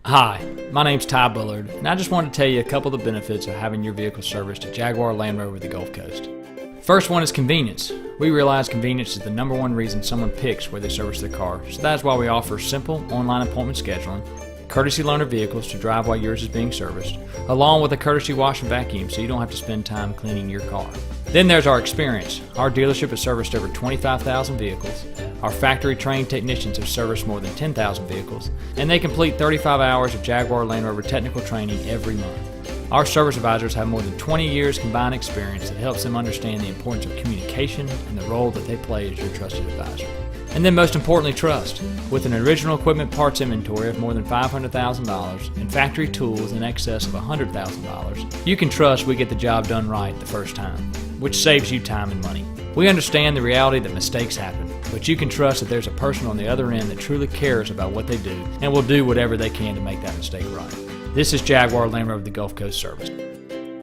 Hi, my name's Ty Bullard, and I just wanted to tell you a couple of the benefits of having your vehicle serviced at Jaguar Land Rover the Gulf Coast. First one is convenience. We realize convenience is the #1 reason someone picks where they service their car, so that's why we offer simple online appointment scheduling, courtesy loaner vehicles to drive while yours is being serviced, along with a courtesy wash and vacuum so you don't have to spend time cleaning your car. Then there's our experience. Our dealership has serviced over 25,000 vehicles. Our factory-trained technicians have serviced more than 10,000 vehicles, and they complete 35 hours of Jaguar Land Rover technical training every month. Our service advisors have more than 20 years combined experience that helps them understand the importance of communication and the role that they play as your trusted advisor. And then most importantly, trust. With an original equipment parts inventory of more than $500,000 and factory tools in excess of $100,000, you can trust we get the job done right the first time, which saves you time and money. We understand the reality that mistakes happen, but you can trust that there's a person on the other end that truly cares about what they do and will do whatever they can to make that mistake right. This is Jaguar Land Rover the Gulf Coast Service.